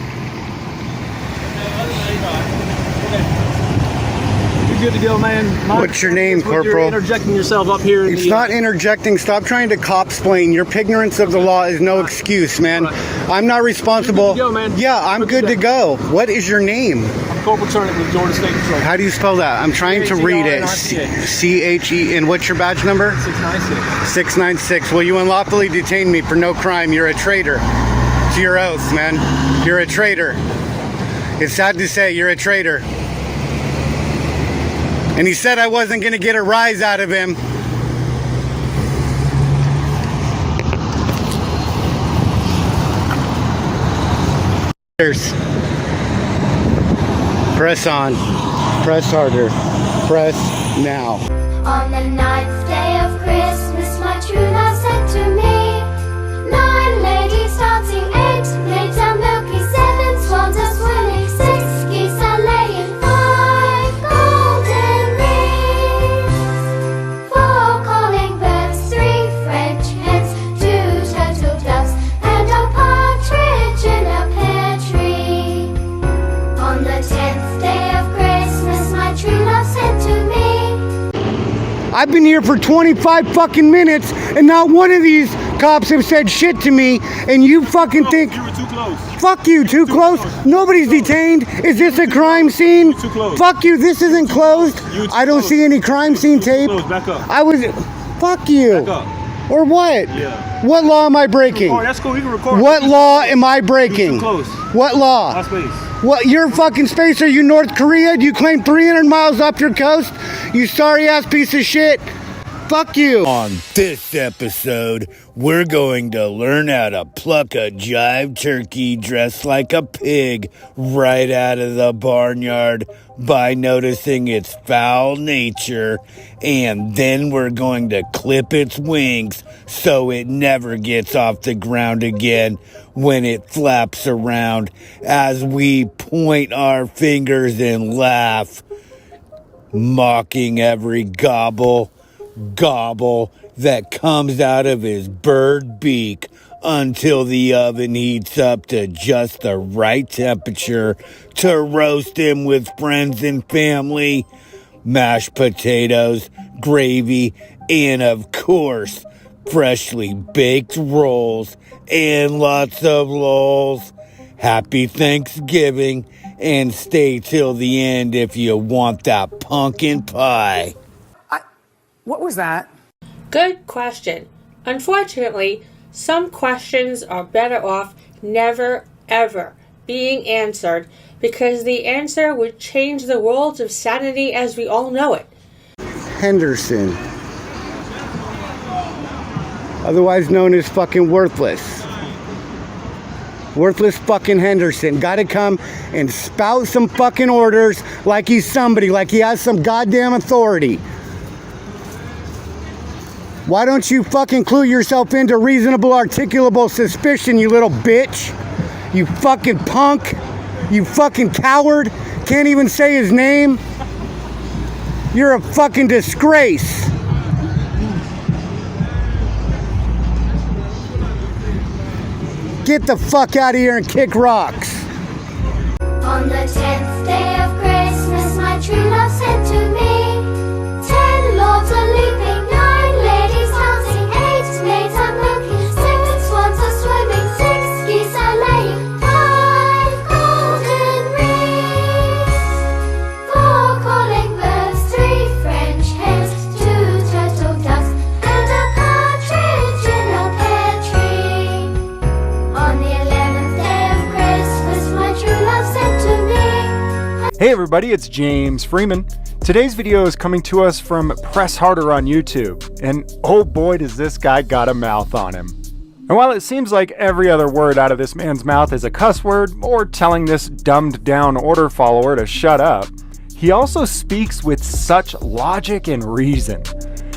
Good to go, man. What's your name, Corporal? You're interjecting yourself up here. It's not interjecting. Stop trying to cop-splain. Your ignorance of the law is no excuse, man. I'm not responsible. Good to go, man. Yeah, I'm good to go. What is your name? I'm Corporal Turner with Georgia State Patrol. How do you spell that? I'm trying to read it. C-H-E. And what's your badge number? 696. 696. Well, you unlawfully detained me for no crime. You're a traitor to your oath, man. You're a traitor. It's sad to say, you're a traitor. And he said I wasn't going to get a rise out of him. Press on. Press harder. Press now. On the 9th day of Christmas, my true love said to me, 9 ladies dancing, 8 maids are milky, 7 swans are swimming, 6 geese are laying, 5 golden rings, 4 calling birds, 3 French hens, 2 turtle doves, and a partridge in a pear tree. On the 10th day of Christmas, my true love said to me, I've been here for 25 fucking minutes and not one of these cops have said shit to me, and you fucking think You were too close. fuck you, too close. Nobody's detained. Is this a crime scene? Too close. Fuck you, this isn't closed. I don't see any crime scene tape. Close. Back up. I was fuck you. Back up. Or what? Yeah. What law am I breaking? Oh, that's cool. You can record. What law am I breaking? Too close. What law? Last space. What, your fucking space? Are you North Korea? Do you claim 300 miles off your coast? You sorry ass piece of shit. Fuck you. On this episode, we're going to learn how to pluck a jive turkey dressed like a pig right out of the barnyard by noticing its foul nature, and then we're going to clip its wings so it never gets off the ground again when it flaps around as we point our fingers and laugh, mocking every gobble that comes out of his bird beak until the oven heats up to just the right temperature to roast him with friends and family, mashed potatoes, gravy, and of course, freshly baked rolls and lots of lols. Happy Thanksgiving, and stay till the end if you want that pumpkin pie. What was that? Good question. Unfortunately, some questions are better off never, ever being answered because the answer would change the world of sanity as we all know it. Henderson. Otherwise known as fucking worthless. Worthless fucking Henderson. Gotta come and spout some fucking orders like he's somebody, like he has some goddamn authority. Why don't you fucking clue yourself into reasonable articulable suspicion, you little bitch? You fucking punk. You fucking coward. Can't even say his name. You're a fucking disgrace. get the fuck out of here and kick rocks. On the 10th day of Christmas, my true love sent to me 10 lords a leaping, 9 ladies dancing, 8 maids a milking, 6 swans a swimming, 6 geese a laying, 5 golden rings, 4 calling birds, 3 French hens, 2 turtle doves, and a partridge in a pear tree. On the 11th day of Christmas, my true love sent to me. Hey everybody, it's James Freeman. Today's video is coming to us from Press Harder on YouTube, and oh boy does this guy got a mouth on him. And while it seems like every other word out of this man's mouth is a cuss word or telling this dumbed down order follower to shut up, he also speaks with such logic and reason.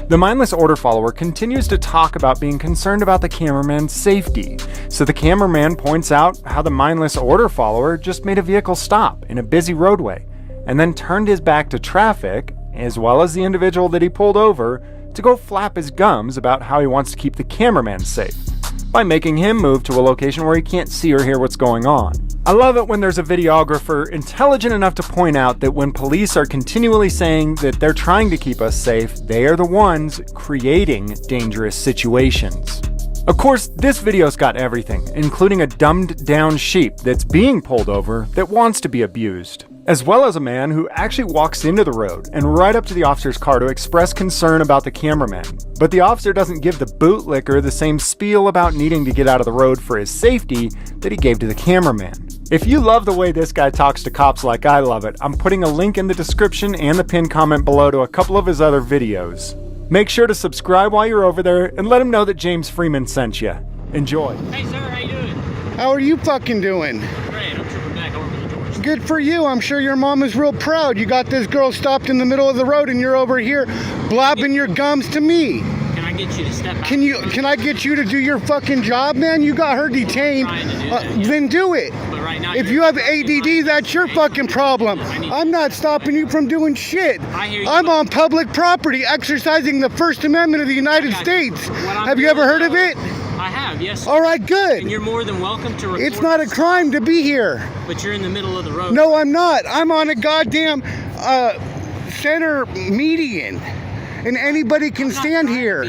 The mindless order follower continues to talk about being concerned about the cameraman's safety. So the cameraman points out how the mindless order follower just made a vehicle stop in a busy roadway and then turned his back to traffic, as well as the individual that he pulled over, to go flap his gums about how he wants to keep the cameraman safe by making him move to a location where he can't see or hear what's going on. I love it when there's a videographer intelligent enough to point out that when police are continually saying that they're trying to keep us safe, they are the ones creating dangerous situations. Of course, this video's got everything, including a dumbed down sheep that's being pulled over that wants to be abused, as well as a man who actually walks into the road and right up to the officer's car to express concern about the cameraman. But the officer doesn't give the bootlicker the same spiel about needing to get out of the road for his safety that he gave to the cameraman. If you love the way this guy talks to cops like I love it, I'm putting a link in the description and the pinned comment below to a couple of his other videos. Make sure to subscribe while you're over there and let him know that James Freeman sent you. Enjoy. Hey sir, how you doing? How are you fucking doing? Great, I'm tripping back over the doors. Good for you. I'm sure your mom is real proud. You got this girl stopped in the middle of the road and you're over here blabbing your gums to me. Can I get you to step back? Can I get you to do your fucking job, man? You got her detained. Then do it. But right now, if you have ADD, that's your fucking problem. I'm not stopping you from doing shit. I'm on public property exercising the First Amendment of the United States. Have you ever heard of it? I have, yes. All right, good. And you're more than welcome to record. It's not a crime to be here. But you're in the middle of the road. No, I'm not. I'm on a goddamn center median. And anybody can stand here.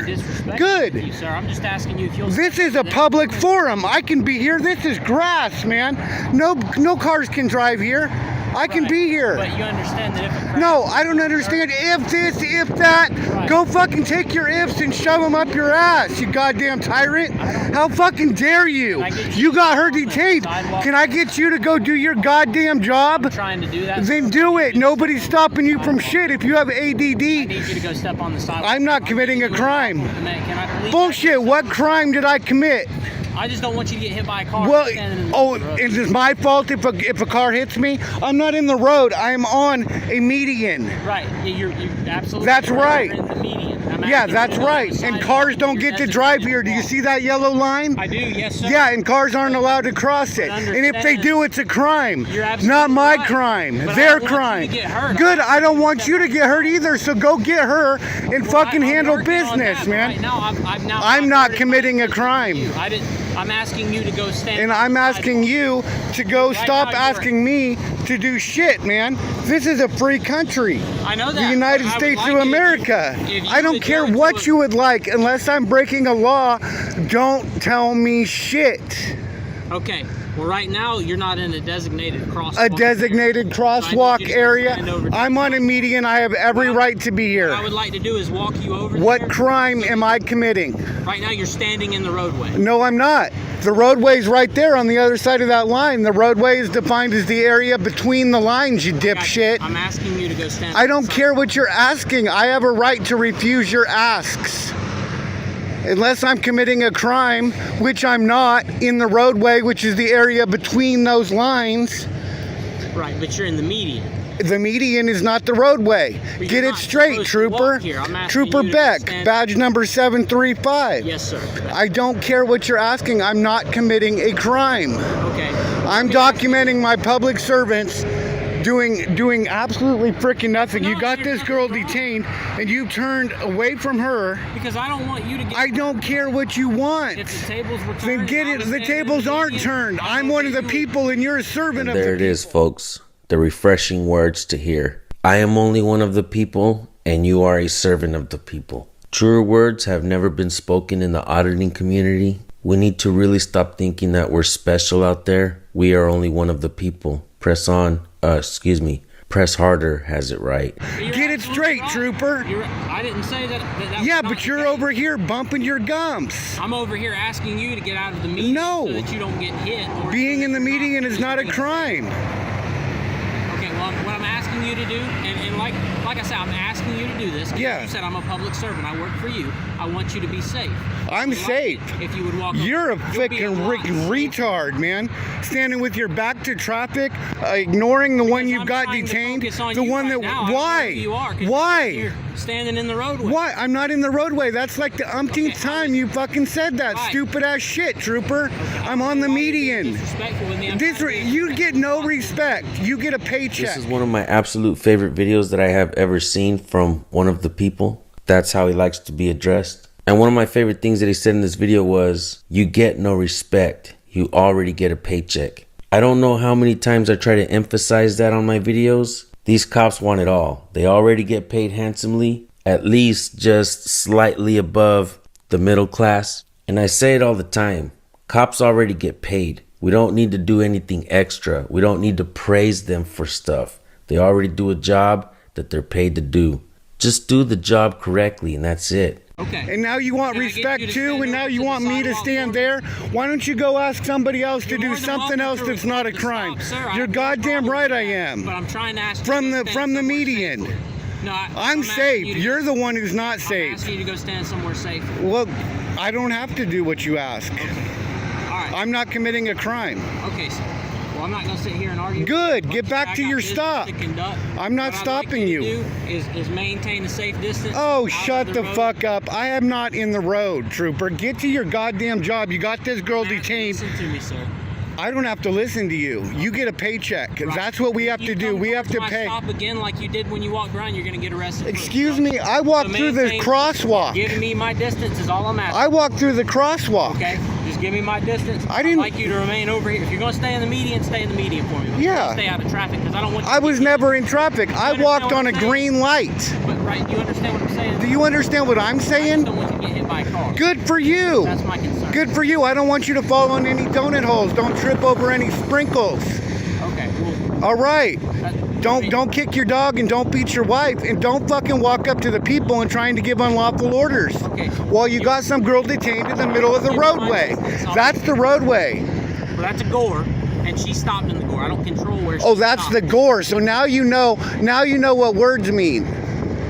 Good. You, sir. I'm just asking you if you'll... This is a public forum. I can be here. This is grass, man. No cars can drive here. I can be here. But you understand that if... No, I don't understand if this, if that. Right. Go fucking take your ifs and shove them up your ass, you goddamn tyrant. How fucking dare you? You got her detained. Can I get you to go do your goddamn job? I'm trying to do that. Then do it. Nobody's stopping you from shit. If you have ADD... I need you to go step on the sidewalk. I'm not committing a crime. Bullshit. What crime did I commit? I just don't want you to get hit by a car. Well, is it my fault if a car hits me? I'm not in the road. I am on a median. Right. Yeah, you're absolutely. That's right. You're in the median. Yeah, that's right. And cars don't get to drive here. Do you see that yellow line? I do, yes, sir. Yeah, and cars aren't allowed to cross it. And if they do, it's a crime. Not my crime. Their crime. Good. I don't want you to get hurt either. So go get her and fucking handle business, man. Right now, I'm not committing a crime. I'm asking you to go stand. And I'm asking you to go stop asking me to do shit, man. This is a free country. I know that. The United States of America. I don't care what you would like. Unless I'm breaking a law, don't tell me shit. Okay. Well, right now, you're not in a designated crosswalk. A designated crosswalk area? I'm on a median. I have every right to be here. What I would like to do is walk you over. What crime am I committing? Right now, you're standing in the roadway. No, I'm not. The roadway's right there on the other side of that line. The roadway is defined as the area between the lines, you dipshit. I'm asking you to go stand. I don't care what you're asking. I have a right to refuse your asks. Unless I'm committing a crime, which I'm not, in the roadway, which is the area between those lines. Right, but you're in the median. The median is not the roadway. Get it straight, Trooper. Trooper Beck, badge number 735. Yes, sir. I don't care what you're asking. I'm not committing a crime. Okay. I'm documenting my public servants doing absolutely freaking nothing. You got this girl detained, and you turned away from her. Because I don't want you to get... I don't care what you want. If the tables were turned... Then get it. The tables aren't turned. I'm one of the people, and you're a servant of the people. There it is, folks. The refreshing words to hear. I am only one of the people, and you are a servant of the people. Truer words have never been spoken in the auditing community. We need to really stop thinking that we're special out there. We are only one of the people. Press on. Press harder has it right. Get it straight, trooper. I didn't say that. Yeah, but you're over here bumping your gums. I'm over here asking you to get out of the median so that you don't get hit. Or being in the median is not a crime. Okay, well, what I'm asking you to do, and like I said, I'm asking you to do this. Yeah. You said I'm a public servant. I work for you. I want you to be safe. I'm safe. If you would walk. You're a freaking retard, man. Standing with your back to traffic, ignoring the one you got detained. The one that. Why? Why? You're standing in the roadway. Why? I'm not in the roadway. That's like the umpteenth time you fucking said that stupid ass shit, trooper. I'm on the median. You get no respect. You get a paycheck. This is one of my absolute favorite videos that I have ever seen from one of the people. That's how he likes to be addressed. And one of my favorite things that he said in this video was, you get no respect. You already get a paycheck. I don't know how many times I try to emphasize that on my videos. These cops want it all. They already get paid handsomely, at least just slightly above the middle class. And I say it all the time. Cops already get paid. We don't need to do anything extra. We don't need to praise them for stuff. They already do a job that they're paid to do. Just do the job correctly and that's it. Okay. And now you want respect too, and now you want me to stand there? Why don't you go ask somebody else to do something else that's not a crime? You're goddamn right I am. But I'm trying to ask from the median. No, I'm safe. You're the one who's not safe. I'm asking you to go stand somewhere safe. Well, I don't have to do what you ask. Okay. All right. I'm not committing a crime. Okay, so I'm not going to sit here and argue. Good. Get back to your stop. I'm not stopping you. Is maintain a safe distance. Oh, shut the fuck up. I am not in the road, trooper. Get to your goddamn job. You got this girl detained. Listen to me, sir. I don't have to listen to you. You get a paycheck. Right. That's what we have to do. We have to pay. Stop again like you did when you walked around, you're going to get arrested. Excuse me. I walked through the crosswalk. Give me my distance is all I'm asking. I walked through the crosswalk. Okay. Just give me my distance. I didn't like you to remain over here. If you're going to stay in the median, stay in the median for me. Yeah. Stay out of traffic because I don't want you I was never in traffic. I walked on a green light. But right, you understand what I'm saying? Do you understand what I'm saying? I don't want you to get hit by a car. Good for you. That's my concern. Good for you. I don't want you to fall on any donut holes. Don't trip over any sprinkles. Okay. Well, all right. Don't kick your dog and don't beat your wife and don't fucking walk up to the people and trying to give unlawful orders. Okay. While you got some girl detained in the middle of the roadway. That's the roadway. Well, that's a gore, and she stopped in the gore. I don't control where she Oh, that's stopped. the gore. So now you know what words mean.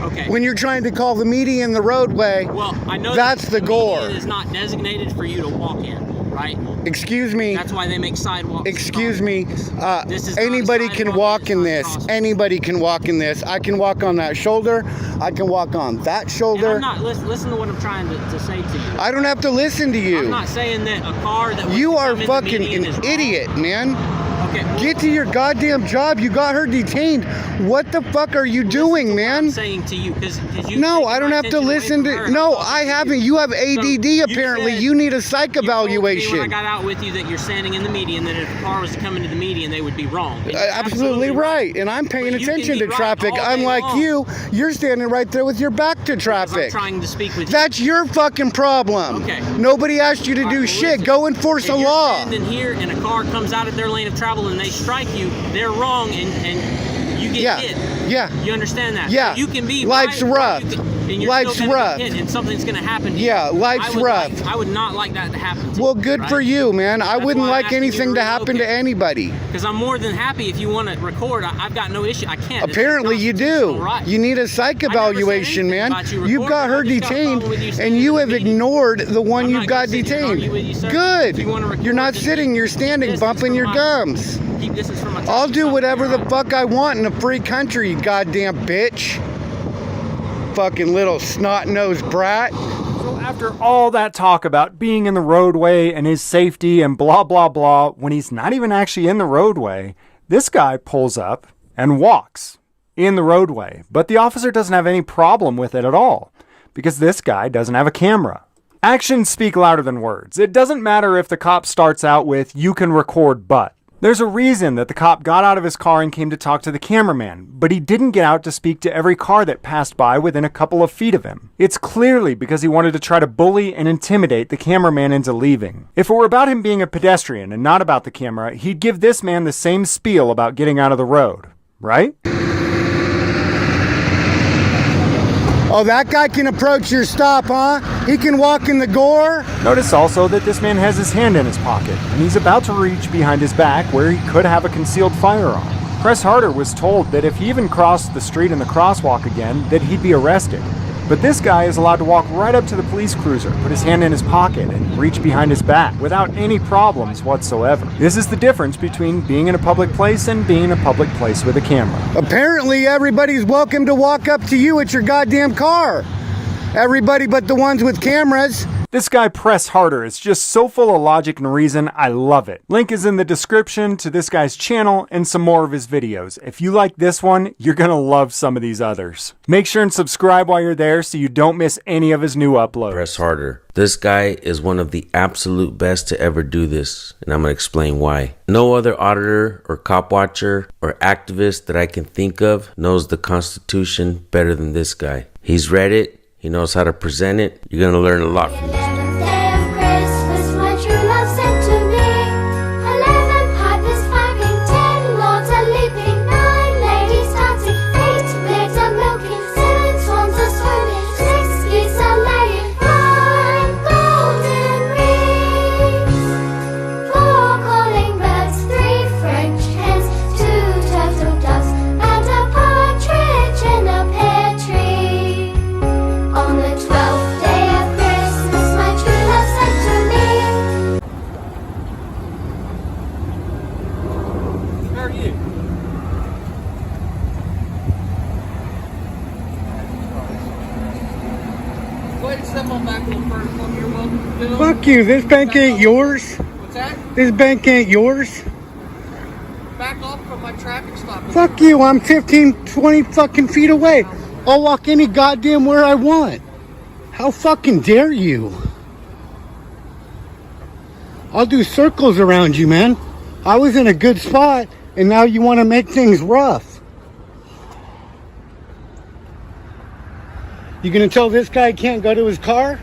Okay. When you're trying to call the median the roadway, well, I know that's the gore. Median is not designated for you to walk in, right? Excuse me. That's why they make sidewalks. Excuse me. Anybody can walk in this. Anybody can walk in this. I can walk on that shoulder. I can walk on that shoulder. And I'm not listen to what I'm trying to say to you. I don't have to listen to you. I'm not saying that a car that you are fucking an idiot, man. Okay, well, get to your goddamn job. You got her detained. What the fuck are you doing, man? I'm saying to you because you. No, I don't have to listen to. No, I haven't. You have ADD apparently. You need a psych evaluation. When I got out with you that you're standing in the median, that if a car was coming to the median, they would be wrong. Absolutely right. And I'm paying attention to traffic. Unlike you, you're standing right there with your back to traffic. I'm trying to speak with you. That's your fucking problem. Okay. Nobody asked you to do shit. Go enforce the law. If you're standing here and a car comes out of their lane of travel and they strike you, they're wrong and you get hit. Yeah. You understand that? Yeah. So you can be life's rough. Life's rough. And something's going to happen to you. Yeah, life's rough. I would not like that to happen to you. Well, good for you, man. I wouldn't like anything to happen to anybody. Because I'm more than happy if you want to record. I've got no issue. I can't. Apparently you do. Right. You need a psych evaluation, man. You've got her detained and you have ignored the one you've got detained. Good. You're not sitting, you're standing, bumping your gums. I'll do whatever the fuck I want in a free country, you goddamn bitch. Fucking little snot-nosed brat. So after all that talk about being in the roadway and his safety and blah blah blah, when he's not even actually in the roadway, this guy pulls up and walks in the roadway. But the officer doesn't have any problem with it at all because this guy doesn't have a camera. Actions speak louder than words. It doesn't matter if the cop starts out with, "You can record, but." There's a reason that the cop got out of his car and came to talk to the cameraman, but he didn't get out to speak to every car that passed by within a couple of feet of him. It's clearly because he wanted to try to bully and intimidate the cameraman into leaving. If it were about him being a pedestrian and not about the camera, he'd give this man the same spiel about getting out of the road, right? Oh, that guy can approach your stop, huh? He can walk in the gore? Notice also that this man has his hand in his pocket, and he's about to reach behind his back where he could have a concealed firearm. Press Harder was told that if he even crossed the street in the crosswalk again, that he'd be arrested. But this guy is allowed to walk right up to the police cruiser, put his hand in his pocket, and reach behind his back without any problems whatsoever. This is the difference between being in a public place and being in a public place with a camera. Apparently everybody's welcome to walk up to you at your goddamn car. Everybody but the ones with cameras. This guy Press Harder is just so full of logic and reason, I love it. Link is in the description to this guy's channel and some more of his videos. If you like this one, you're gonna love some of these others. Make sure and subscribe while you're there so you don't miss any of his new uploads. Press Harder. This guy is one of the absolute best to ever do this, and I'm gonna explain why. No other auditor or cop watcher or activist that I can think of knows the Constitution better than this guy. He's read it. He knows how to present it. You're going to learn a lot from this. 11th day of Christmas, my true love sent to me. 11 pipers piping, 10 lords a leaping, 9 ladies dancing, 8 pigs a milking, 7 swans a swimming, 6 geese a laying, 5 golden rings, 4 calling birds, 3 French hens, 2 turtle doves, and a partridge in a pear tree. On the 12th day of Christmas, my true love sent to me. Where are you? Go ahead and step on back a little further from your welcome to do. Fuck you, this bank ain't yours. What's that? This bank ain't yours. Back off from my traffic stop. Fuck you, I'm 15, 20 fucking feet away. I'll walk any goddamn where I want. How fucking dare you? I'll do circles around you, man. I was in a good spot, and now you want to make things rough. You gonna tell this guy he can't go to his car?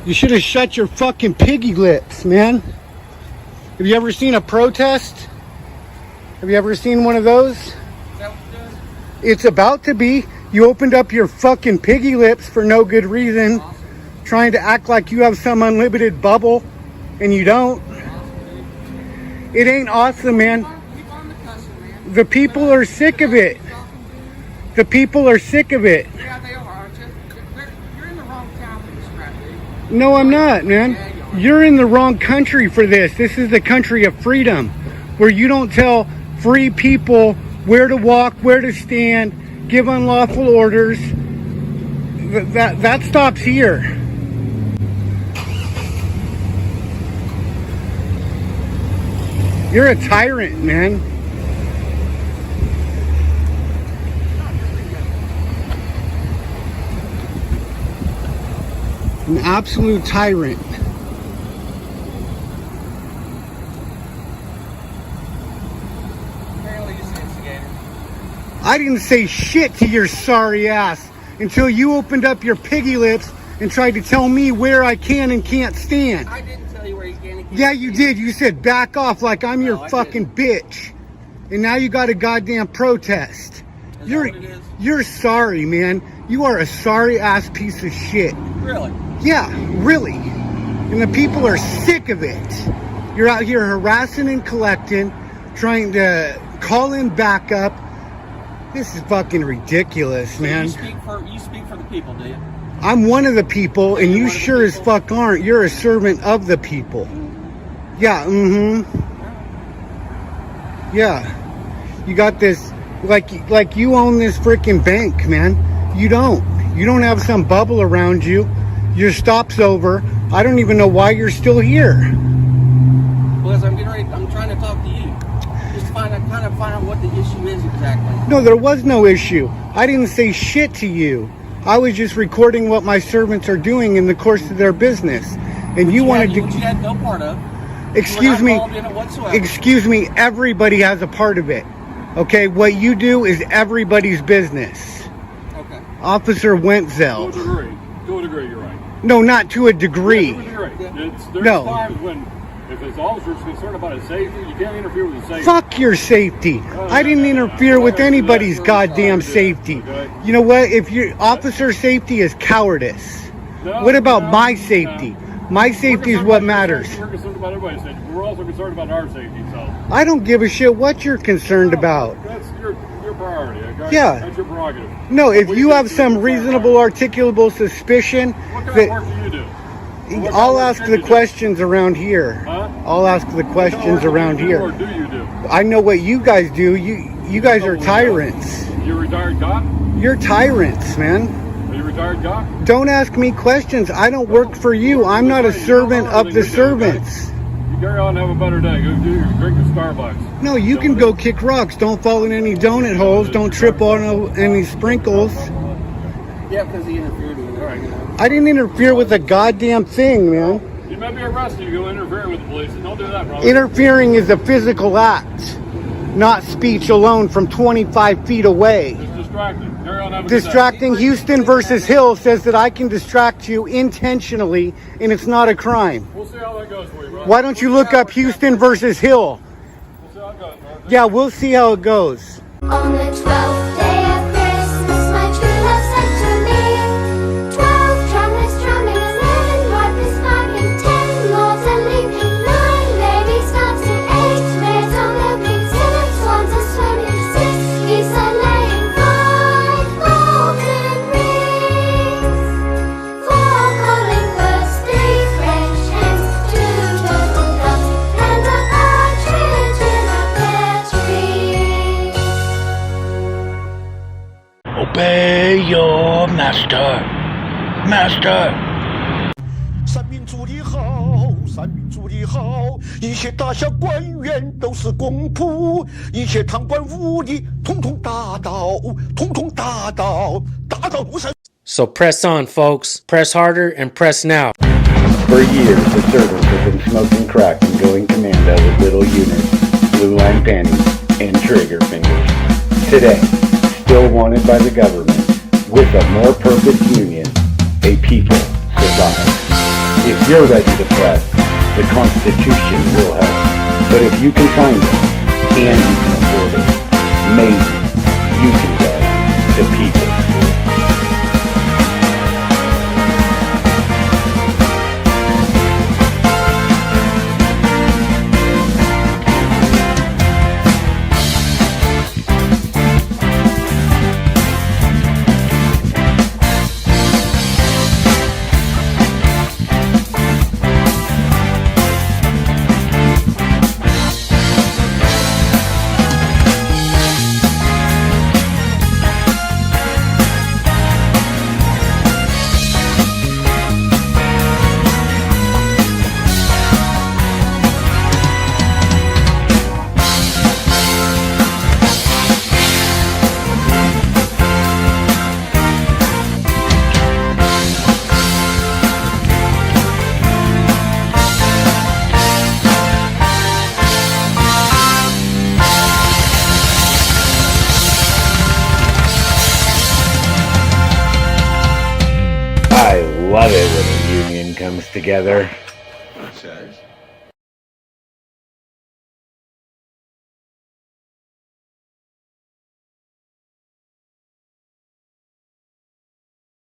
You should have shut your fucking piggy lips, man. Have you ever seen a protest? Have you ever seen one of those? It's about to be. You opened up your fucking piggy lips for no good reason, trying to act like you have some unlimited bubble, and you don't. It ain't awesome, man. The people are sick of it. The people are sick of it. Yeah, they are, aren't you? You're in the wrong town for this crap, dude. No, I'm not, man. You're in the wrong country for this. This is the country of freedom, where you don't tell free people where to walk, where to stand, give unlawful orders. That stops here. You're a tyrant, man. An absolute tyrant. I didn't say shit to your sorry ass until you opened up your piggy lips and tried to tell me where I can and can't stand. I didn't tell you where you can and can't Yeah, you did. You said back off like I'm your fucking bitch. And now you got a goddamn protest. You're sorry, man. You are a sorry ass piece of shit. Really? Yeah, really. And the people are sick of it. You're out here harassing and collecting, trying to call in backup. This is fucking ridiculous, man. You speak for the people, do you? I'm one of the people, and you sure as fuck aren't. You're a servant of the people. Yeah, Yeah. You got this, like you own this freaking bank, man. You don't. You don't have some bubble around you. Your stop's over. I don't even know why you're still here. Because I'm getting ready. I'm trying to talk to you. Just find out what the issue is exactly. No, there was no issue. I didn't say shit to you. I was just recording what my servants are doing in the course of their business. And you wanted to... Which you had no part of. Excuse me. Excuse me. Everybody has a part of it. Okay? What you do is everybody's business. Okay. Officer Wentzel. To a degree. To a degree, you're right. No, not to a degree. Yeah, to a degree. There's No. times when, if his officer's concerned about his safety, you can't interfere with his safety. Fuck your safety. I didn't interfere with anybody's goddamn safety. You know what? If your officer safety is cowardice. What about my safety? My safety is what matters. We're concerned about everybody's safety. We're also concerned about our safety, so. I don't give a shit what you're concerned about. That's your priority, okay? Yeah. That's your prerogative. No, if you have some reasonable, articulable suspicion What kind that... of work do you do? I'll ask the questions around here. Huh? I'll ask the questions around here. What do you do? I know what you guys do. You guys are tyrants. You're a retired cop? You're tyrants, man. Are you a retired cop? Don't ask me questions. I don't work for you. I'm not a servant of the servants. You carry on and have a better day. Go do your drink at Starbucks. No, you can go kick rocks. Don't fall in any donut holes. Don't trip on any sprinkles. Yeah, because he interfered with it. All right. I didn't interfere with a goddamn thing, man. You might be arrested. You go interfere with the police. Don't do that, brother. Interfering is a physical act, not speech alone from 25 feet away. It's distracting. Carry on, have a good day. Distracting. Houston versus Hill says that I can distract you intentionally and it's not a crime. We'll see how that goes for you, bro. Why don't you look up Houston versus Hill? We'll see how it goes, bro. Yeah, we'll see how it goes. On the 12th day of Christmas, my true love sent to me 12 trumpets drumming, 11 harpists piping, 10 lords a leaping, 9 ladies dancing, 8 maids a milking, 7 swans a swimming, 6 geese a laying, 5 golden rings, 4 calling birthday French hens, 2 turtle doves, and a partridge in a pear tree. Obey your master. Master. 三民主义好，三民主义好，一切大小官员都是公仆，一切贪官污吏统统打倒，统统打倒，打倒无神。 So press on, folks. Press harder and press now. For years, the servants have been smoking crack and going commando with little units, blue line panties, and trigger fingers. Today, still wanted by the government, with a more perfect union, a people survive. If you're ready to press, the Constitution will help. But if you can find it, and you can afford it, maybe you can go to people. I love it when a union comes together. Okay.